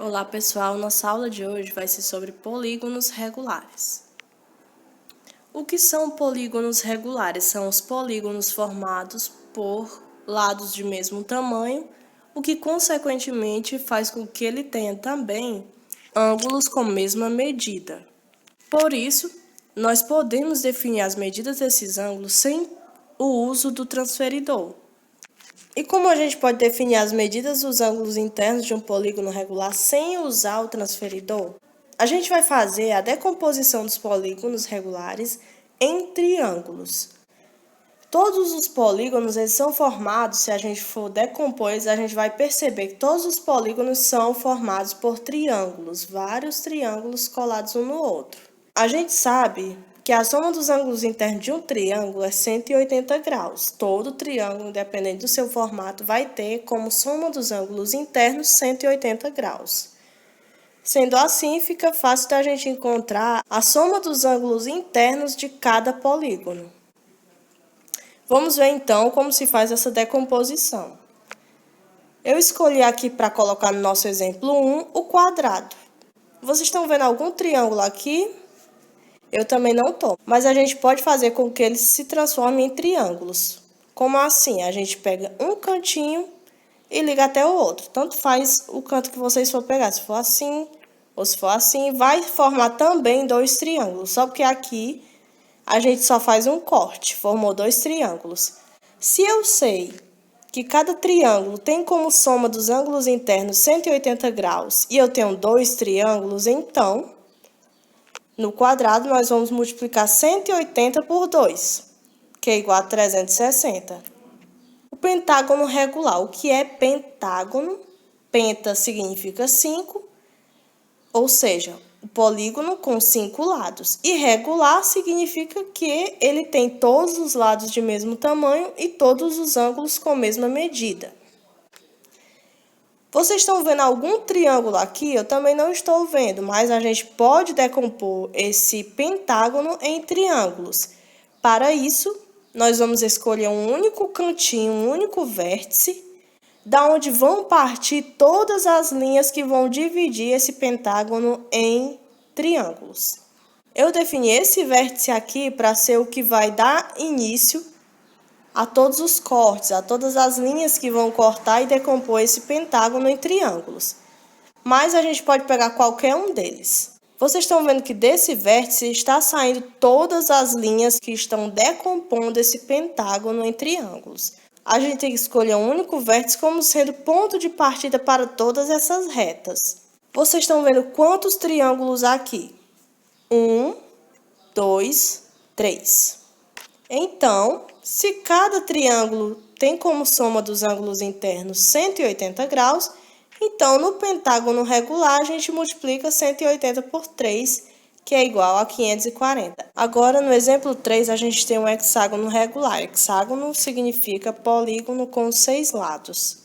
Olá pessoal, nossa aula de hoje vai ser sobre polígonos regulares. O que são polígonos regulares? São os polígonos formados por lados de mesmo tamanho, o que consequentemente faz com que ele tenha também ângulos com mesma medida. Por isso, nós podemos definir as medidas desses ângulos sem o uso do transferidor. E como a gente pode definir as medidas dos ângulos internos de um polígono regular sem usar o transferidor? A gente vai fazer a decomposição dos polígonos regulares em triângulos. Todos os polígonos eles são formados, se a gente for decompor, a gente vai perceber que todos os polígonos são formados por triângulos, vários triângulos colados um no outro. A gente sabe que a soma dos ângulos internos de um triângulo é 180 graus. Todo triângulo, independente do seu formato, vai ter como soma dos ângulos internos 180 graus. Sendo assim, fica fácil da gente encontrar a soma dos ângulos internos de cada polígono. Vamos ver então como se faz essa decomposição. Eu escolhi aqui para colocar no nosso exemplo 1 o quadrado. Vocês estão vendo algum triângulo aqui? Eu também não estou, mas a gente pode fazer com que eles se transformem em triângulos. Como assim? A gente pega um cantinho e liga até o outro. Tanto faz o canto que vocês for pegar, se for assim ou se for assim, vai formar também dois triângulos. Só porque aqui a gente só faz um corte, formou dois triângulos. Se eu sei que cada triângulo tem como soma dos ângulos internos 180 graus e eu tenho dois triângulos, então no quadrado, nós vamos multiplicar 180 por 2, que é igual a 360. O pentágono regular. O que é pentágono? Penta significa 5, ou seja, o polígono com 5 lados. E regular significa que ele tem todos os lados de mesmo tamanho e todos os ângulos com a mesma medida. Vocês estão vendo algum triângulo aqui? Eu também não estou vendo, mas a gente pode decompor esse pentágono em triângulos. Para isso, nós vamos escolher um único cantinho, um único vértice, da onde vão partir todas as linhas que vão dividir esse pentágono em triângulos. Eu defini esse vértice aqui para ser o que vai dar início a todos os cortes, a todas as linhas que vão cortar e decompor esse pentágono em triângulos. Mas a gente pode pegar qualquer um deles. Vocês estão vendo que desse vértice está saindo todas as linhas que estão decompondo esse pentágono em triângulos. A gente tem que escolher um único vértice como sendo ponto de partida para todas essas retas. Vocês estão vendo quantos triângulos aqui? 1, 2, 3. Então, se cada triângulo tem como soma dos ângulos internos 180 graus, então no pentágono regular a gente multiplica 180 por 3, que é igual a 540. Agora, no exemplo 3, a gente tem um hexágono regular. Hexágono significa polígono com 6 lados.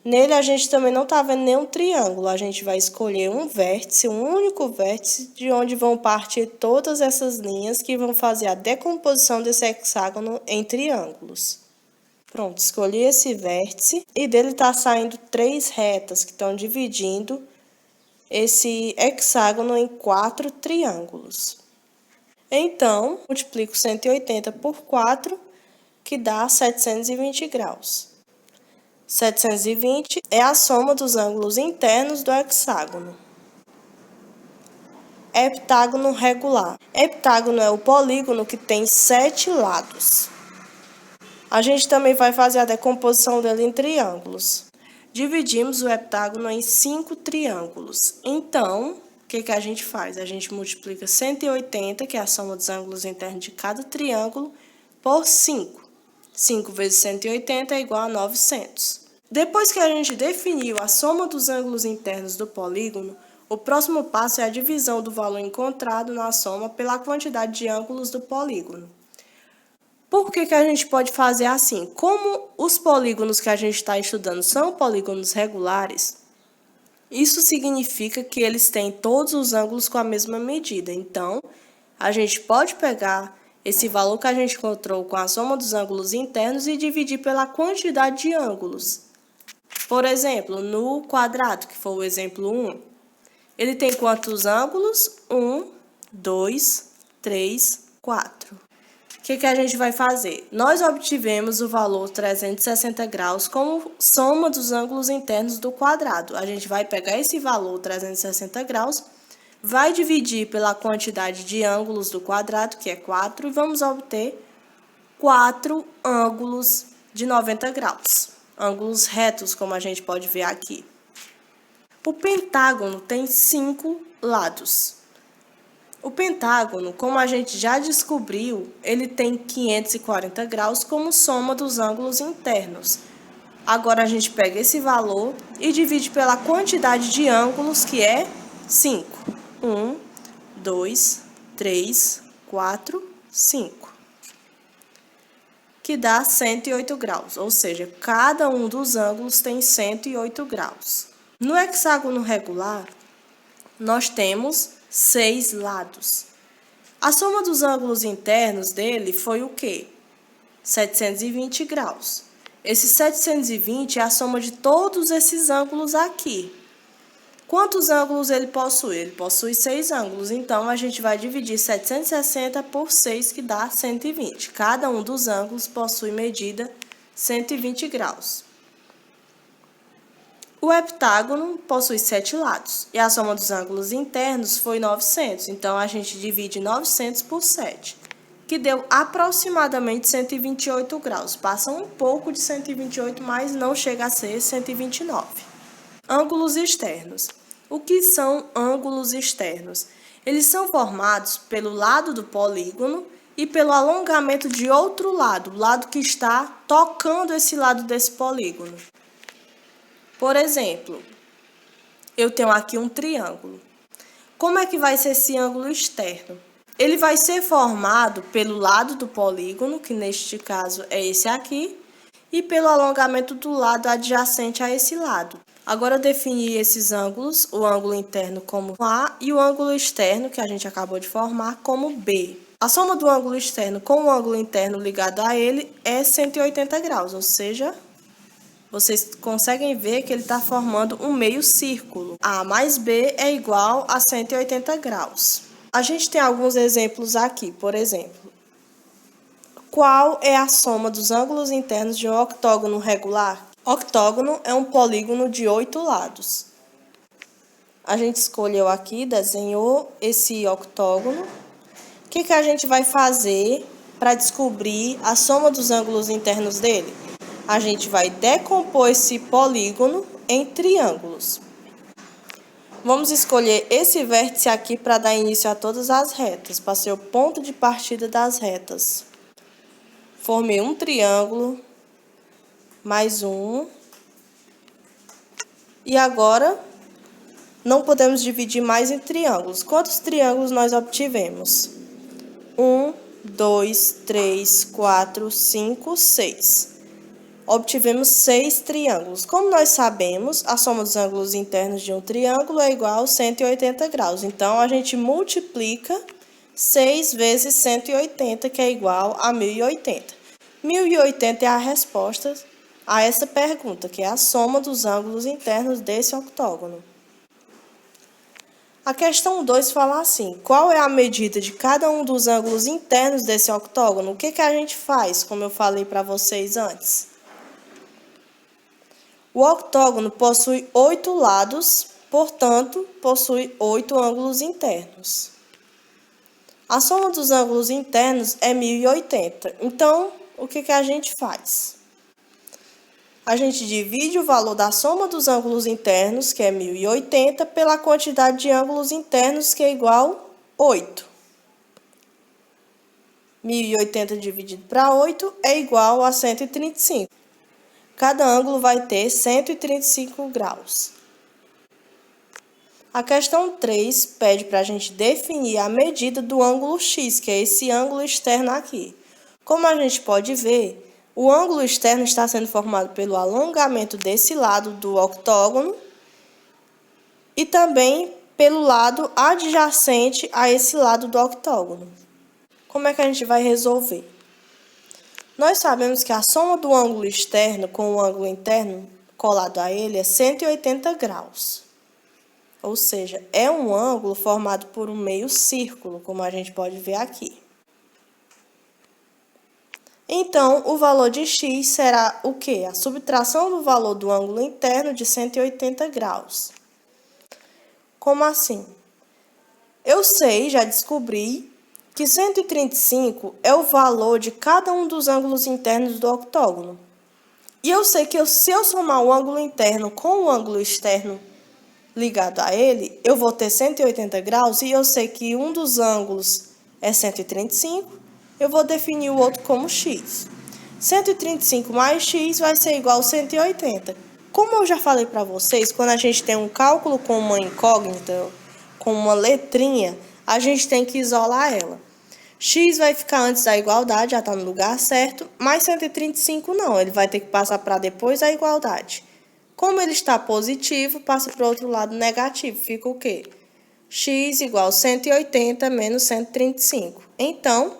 Nele a gente também não está vendo nenhum triângulo, a gente vai escolher um vértice, um único vértice, de onde vão partir todas essas linhas que vão fazer a decomposição desse hexágono em triângulos. Pronto, escolhi esse vértice e dele está saindo 3 retas que estão dividindo esse hexágono em 4 triângulos. Então, multiplico 180 por 4, que dá 720 graus. 720 é a soma dos ângulos internos do hexágono. Heptágono regular. Heptágono é o polígono que tem 7 lados. A gente também vai fazer a decomposição dele em triângulos. Dividimos o heptágono em 5 triângulos. Então, o que a gente faz? A gente multiplica 180, que é a soma dos ângulos internos de cada triângulo, por 5. 5 vezes 180 é igual a 900. Depois que a gente definiu a soma dos ângulos internos do polígono, o próximo passo é a divisão do valor encontrado na soma pela quantidade de ângulos do polígono. Por que a gente pode fazer assim? Como os polígonos que a gente está estudando são polígonos regulares, isso significa que eles têm todos os ângulos com a mesma medida. Então, a gente pode pegar esse valor que a gente encontrou com a soma dos ângulos internos e dividir pela quantidade de ângulos. Por exemplo, no quadrado, que foi o exemplo 1, ele tem quantos ângulos? 1, 2, 3, 4. O que a gente vai fazer? Nós obtivemos o valor 360 graus como soma dos ângulos internos do quadrado. A gente vai pegar esse valor 360 graus, vai dividir pela quantidade de ângulos do quadrado, que é 4, e vamos obter 4 ângulos de 90 graus. Ângulos retos, como a gente pode ver aqui. O pentágono tem 5 lados. O pentágono, como a gente já descobriu, ele tem 540 graus como soma dos ângulos internos. Agora a gente pega esse valor e divide pela quantidade de ângulos, que é 5. 1, 2, 3, 4, 5. Que dá 108 graus, ou seja, cada um dos ângulos tem 108 graus. No hexágono regular, nós temos 6 lados. A soma dos ângulos internos dele foi o quê? 720 graus. Esse 720 é a soma de todos esses ângulos aqui. Quantos ângulos ele possui? Ele possui 6 ângulos, então a gente vai dividir 760 por 6, que dá 120. Cada um dos ângulos possui medida 120 graus. O heptágono possui 7 lados, e a soma dos ângulos internos foi 900, então a gente divide 900 por 7, que deu aproximadamente 128 graus. Passa um pouco de 128, mas não chega a ser 129. Ângulos externos. O que são ângulos externos? Eles são formados pelo lado do polígono e pelo alongamento de outro lado, o lado que está tocando esse lado desse polígono. Por exemplo, eu tenho aqui um triângulo. Como é que vai ser esse ângulo externo? Ele vai ser formado pelo lado do polígono, que neste caso é esse aqui, e pelo alongamento do lado adjacente a esse lado. Agora eu defini esses ângulos, o ângulo interno como A e o ângulo externo, que a gente acabou de formar, como B. A soma do ângulo externo com o ângulo interno ligado a ele é 180 graus, ou seja, vocês conseguem ver que ele está formando um meio círculo. A mais B é igual a 180 graus. A gente tem alguns exemplos aqui, por exemplo. Qual é a soma dos ângulos internos de um octógono regular? Octógono é um polígono de 8 lados. A gente escolheu aqui, desenhou esse octógono. O que a gente vai fazer para descobrir a soma dos ângulos internos dele? A gente vai decompor esse polígono em triângulos. Vamos escolher esse vértice aqui para dar início a todas as retas, para ser o ponto de partida das retas. Formei um triângulo, mais um. E agora, não podemos dividir mais em triângulos. Quantos triângulos nós obtivemos? 1, 2, 3, 4, 5, 6. Obtivemos 6 triângulos. Como nós sabemos, a soma dos ângulos internos de um triângulo é igual a 180 graus. Então, a gente multiplica 6 vezes 180, que é igual a 1080. 1080 é a resposta a essa pergunta, que é a soma dos ângulos internos desse octógono. A questão 2 fala assim: qual é a medida de cada um dos ângulos internos desse octógono? O que a gente faz, como eu falei para vocês antes? O octógono possui 8 lados, portanto, possui 8 ângulos internos. A soma dos ângulos internos é 1080. Então, o que a gente faz? A gente divide o valor da soma dos ângulos internos, que é 1080, pela quantidade de ângulos internos, que é igual a 8. 1080 dividido para 8 é igual a 135. Cada ângulo vai ter 135 graus. A questão 3 pede para a gente definir a medida do ângulo X, que é esse ângulo externo aqui. Como a gente pode ver, o ângulo externo está sendo formado pelo alongamento desse lado do octógono e também pelo lado adjacente a esse lado do octógono. Como é que a gente vai resolver? Nós sabemos que a soma do ângulo externo com o ângulo interno colado a ele é 180 graus. Ou seja, é um ângulo formado por um meio círculo, como a gente pode ver aqui. Então, o valor de x será o quê? A subtração do valor do ângulo interno de 180 graus. Como assim? Eu sei, já descobri, que 135 é o valor de cada um dos ângulos internos do octógono. E eu sei que se eu somar o ângulo interno com o ângulo externo ligado a ele, eu vou ter 180 graus e eu sei que um dos ângulos é 135, eu vou definir o outro como x. 135 mais x vai ser igual a 180. Como eu já falei para vocês, quando a gente tem um cálculo com uma incógnita, com uma letrinha, a gente tem que isolar ela. X vai ficar antes da igualdade, já está no lugar certo, mas 135 não, ele vai ter que passar para depois da igualdade. Como ele está positivo, passa para o outro lado negativo, fica o quê? X igual a 180 menos 135. Então,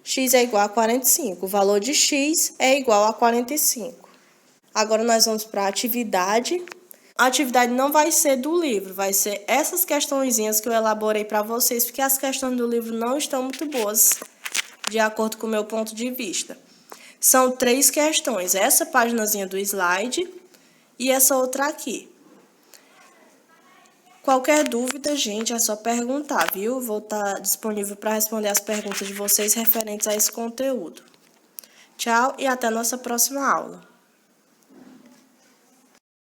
x é igual a 45, o valor de x é igual a 45. Agora nós vamos para a atividade. A atividade não vai ser do livro, vai ser essas questõezinhas que eu elaborei para vocês, porque as questões do livro não estão muito boas, de acordo com o meu ponto de vista. São 3 questões, essa paginazinha do slide e essa outra aqui. Qualquer dúvida, gente, é só perguntar, viu? Vou estar disponível para responder as perguntas de vocês referentes a esse conteúdo. Tchau e até a nossa próxima aula.